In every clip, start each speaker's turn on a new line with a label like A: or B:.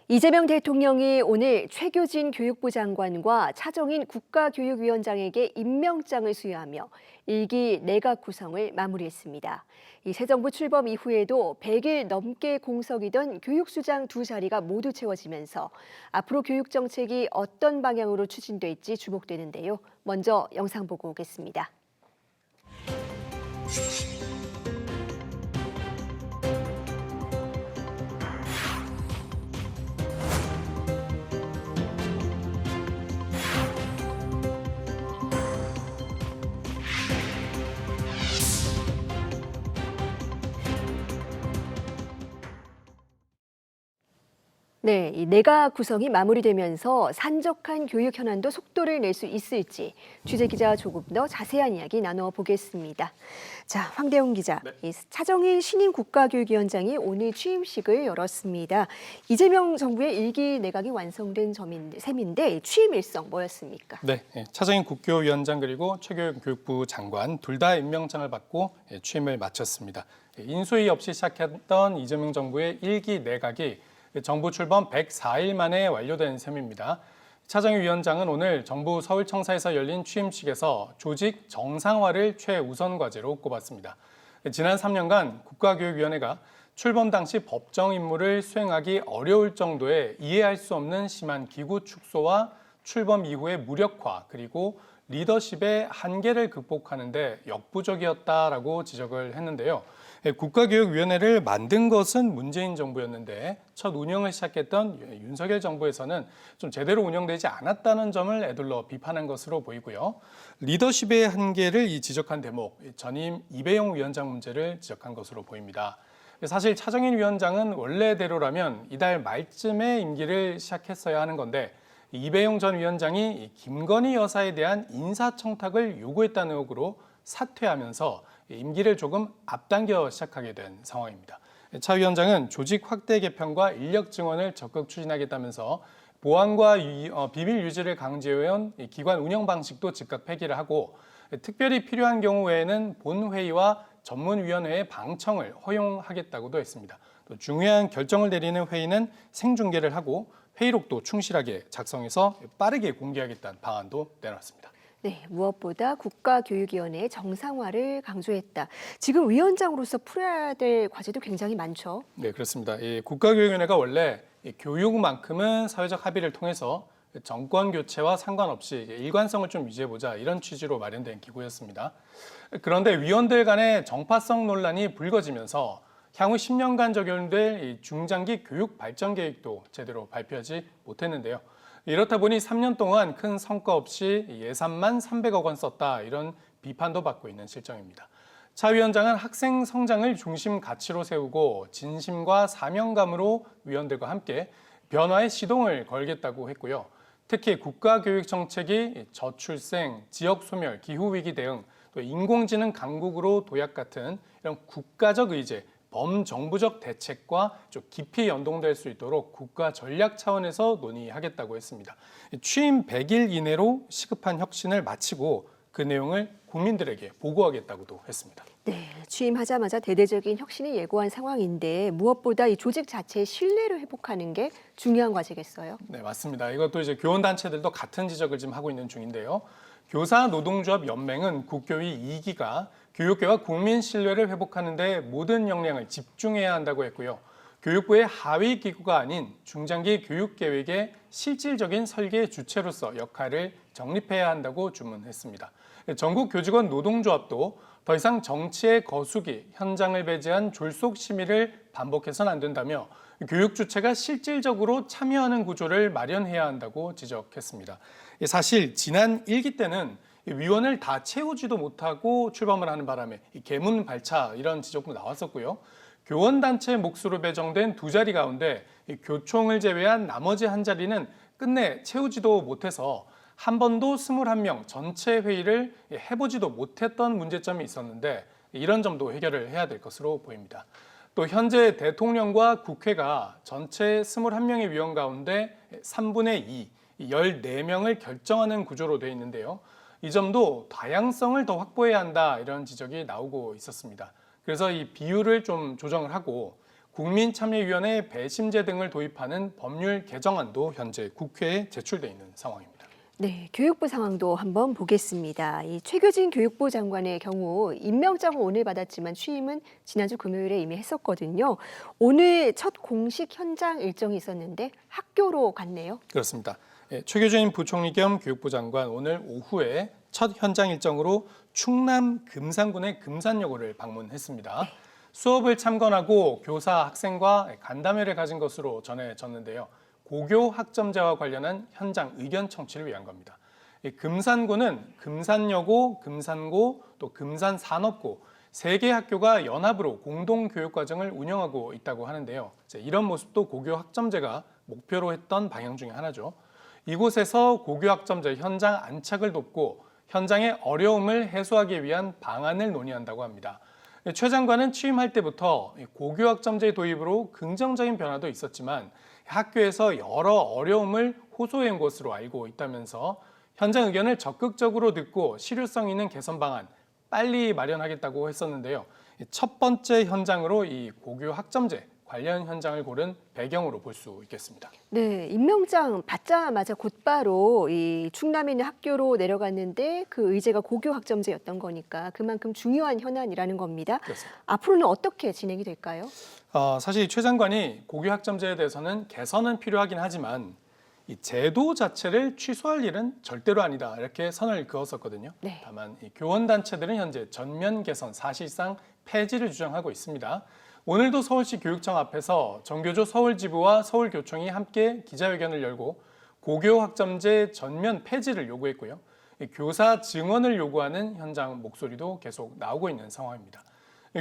A: 이재명 대통령이 오늘 최교진 교육부 장관과 차정인 국가교육위원장에게 임명장을 수여하며 일기 내각 구성을 마무리했습니다. 이 새 정부 출범 이후에도 100일 넘게 공석이던 교육수장 두 자리가 모두 채워지면서 앞으로 교육 정책이 어떤 방향으로 추진될지 주목되는데요. 먼저 영상 보고 오겠습니다. 네, 이 내각 구성이 마무리되면서 산적한 교육 현안도 속도를 낼 수 있을지 취재 기자와 조금 더 자세한 이야기 나눠보겠습니다. 자, 황대웅 기자,
B: 네.
A: 이 차정인 신임 국가교육위원장이 오늘 취임식을 열었습니다. 이재명 정부의 일기 내각이 완성된 셈인데 취임 일정 뭐였습니까?
B: 네, 차정인 국교위원장 그리고 최교육 교육부 장관 둘 다 임명장을 받고 취임을 마쳤습니다. 인수위 없이 시작했던 이재명 정부의 일기 내각이 정부 출범 104일 만에 완료된 셈입니다. 차정인 위원장은 오늘 정부 서울청사에서 열린 취임식에서 조직 정상화를 최우선 과제로 꼽았습니다. 지난 3년간 국가교육위원회가 출범 당시 법정 임무를 수행하기 어려울 정도의 이해할 수 없는 심한 기구 축소와 출범 이후의 무력화 그리고 리더십의 한계를 극복하는 데 역부족이었다라고 지적을 했는데요. 국가교육위원회를 만든 것은 문재인 정부였는데 첫 운영을 시작했던 윤석열 정부에서는 좀 제대로 운영되지 않았다는 점을 에둘러 비판한 것으로 보이고요. 리더십의 한계를 지적한 대목, 전임 이배용 위원장 문제를 지적한 것으로 보입니다. 사실 차정인 위원장은 원래대로라면 이달 말쯤에 임기를 시작했어야 하는 건데 이배용 전 위원장이 김건희 여사에 대한 인사청탁을 요구했다는 의혹으로 사퇴하면서 임기를 조금 앞당겨 시작하게 된 상황입니다. 차 위원장은 조직 확대 개편과 인력 증원을 적극 추진하겠다면서 보안과 비밀 유지를 강조해온 기관 운영 방식도 즉각 폐기를 하고 특별히 필요한 경우 외에는 본회의와 전문위원회의 방청을 허용하겠다고도 했습니다. 또 중요한 결정을 내리는 회의는 생중계를 하고 회의록도 충실하게 작성해서 빠르게 공개하겠다는 방안도 내놨습니다.
A: 네, 무엇보다 국가교육위원회의 정상화를 강조했다. 지금 위원장으로서 풀어야 될 과제도 굉장히 많죠.
B: 네, 그렇습니다. 이 국가교육위원회가 원래 교육만큼은 사회적 합의를 통해서 정권 교체와 상관없이 일관성을 좀 유지해보자 이런 취지로 마련된 기구였습니다. 그런데 위원들 간의 정파성 논란이 불거지면서 향후 10년간 적용될 중장기 교육 발전 계획도 제대로 발표하지 못했는데요. 이렇다 보니 3년 동안 큰 성과 없이 예산만 300억 원 썼다 이런 비판도 받고 있는 실정입니다. 차 위원장은 학생 성장을 중심 가치로 세우고 진심과 사명감으로 위원들과 함께 변화의 시동을 걸겠다고 했고요. 특히 국가교육 정책이 저출생, 지역 소멸, 기후위기 대응, 또 인공지능 강국으로 도약 같은 이런 국가적 의제, 범정부적 대책과 좀 깊이 연동될 수 있도록 국가 전략 차원에서 논의하겠다고 했습니다. 취임 100일 이내로 시급한 혁신을 마치고 그 내용을 국민들에게 보고하겠다고도 했습니다.
A: 네, 취임하자마자 대대적인 혁신이 예고한 상황인데 무엇보다 이 조직 자체의 신뢰를 회복하는 게 중요한 과제겠어요.
B: 네, 맞습니다. 이것도 이제 교원단체들도 같은 지적을 지금 하고 있는 중인데요. 교사 노동조합 연맹은 국교위 2기가 교육계와 국민 신뢰를 회복하는 데 모든 역량을 집중해야 한다고 했고요. 교육부의 하위 기구가 아닌 중장기 교육계획의 실질적인 설계 주체로서 역할을 정립해야 한다고 주문했습니다. 전국 교직원 노동조합도 더 이상 정치의 거수기, 현장을 배제한 졸속 심의를 반복해서는 안 된다며 교육 주체가 실질적으로 참여하는 구조를 마련해야 한다고 지적했습니다. 사실 지난 1기 때는 위원을 다 채우지도 못하고 출범을 하는 바람에 개문 발차 이런 지적도 나왔었고요. 교원단체 몫으로 배정된 두 자리 가운데 교총을 제외한 나머지 한 자리는 끝내 채우지도 못해서 한 번도 21명 전체 회의를 해보지도 못했던 문제점이 있었는데 이런 점도 해결을 해야 될 것으로 보입니다. 또 현재 대통령과 국회가 전체 21명의 위원 가운데 3분의 2, 14명을 결정하는 구조로 되어 있는데요. 이 점도 다양성을 더 확보해야 한다 이런 지적이 나오고 있었습니다. 그래서 이 비율을 좀 조정을 하고 국민참여위원회 배심제 등을 도입하는 법률 개정안도 현재 국회에 제출돼 있는 상황입니다.
A: 네, 교육부 상황도 한번 보겠습니다. 이 최교진 교육부 장관의 경우 임명장은 오늘 받았지만 취임은 지난주 금요일에 이미 했었거든요. 오늘 첫 공식 현장 일정이 있었는데 학교로 갔네요.
B: 그렇습니다. 최교진 부총리 겸 교육부 장관 오늘 오후에 첫 현장 일정으로 충남 금산군의 금산여고를 방문했습니다. 수업을 참관하고 교사, 학생과 간담회를 가진 것으로 전해졌는데요. 고교 학점제와 관련한 현장 의견 청취를 위한 겁니다. 금산고는 금산여고, 금산고, 또 금산산업고 세 개 학교가 연합으로 공동교육과정을 운영하고 있다고 하는데요. 이런 모습도 고교 학점제가 목표로 했던 방향 중에 하나죠. 이곳에서 고교 학점제 현장 안착을 돕고 현장의 어려움을 해소하기 위한 방안을 논의한다고 합니다. 최 장관은 취임할 때부터 고교 학점제 도입으로 긍정적인 변화도 있었지만 학교에서 여러 어려움을 호소해 온 것으로 알고 있다면서 현장 의견을 적극적으로 듣고 실효성 있는 개선 방안 빨리 마련하겠다고 했었는데요. 첫 번째 현장으로 이 고교 학점제 관련 현장을 고른 배경으로 볼 수 있겠습니다.
A: 네, 임명장 받자마자 곧바로 이 충남에 있는 학교로 내려갔는데 그 의제가 고교 학점제였던 거니까 그만큼 중요한 현안이라는 겁니다.
B: 그렇습니다.
A: 앞으로는 어떻게 진행이 될까요?
B: 사실 최 장관이 고교 학점제에 대해서는 개선은 필요하긴 하지만 이 제도 자체를 취소할 일은 절대로 아니다 이렇게 선을 그었었거든요.
A: 네.
B: 다만 이 교원단체들은 현재 전면 개선 사실상 폐지를 주장하고 있습니다. 오늘도 서울시 교육청 앞에서 정교조 서울지부와 서울교총이 함께 기자회견을 열고 고교 학점제 전면 폐지를 요구했고요. 교사 증언을 요구하는 현장 목소리도 계속 나오고 있는 상황입니다.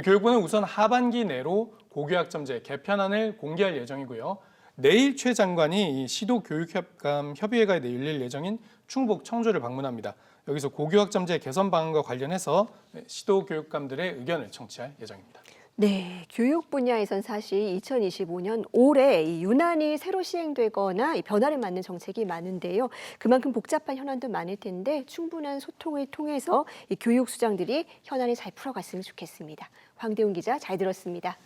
B: 교육부는 우선 하반기 내로 고교 학점제 개편안을 공개할 예정이고요. 내일 최 장관이 시도교육감 협의회가 열릴 예정인 충북 청주를 방문합니다. 여기서 고교 학점제 개선 방안과 관련해서 시도교육감들의 의견을 청취할 예정입니다.
A: 네, 교육 분야에선 사실 2025년 올해 이 유난히 새로 시행되거나 이 변화를 맞는 정책이 많은데요. 그만큼 복잡한 현안도 많을 텐데 충분한 소통을 통해서 이 교육 수장들이 현안을 잘 풀어갔으면 좋겠습니다. 황대훈 기자 잘 들었습니다.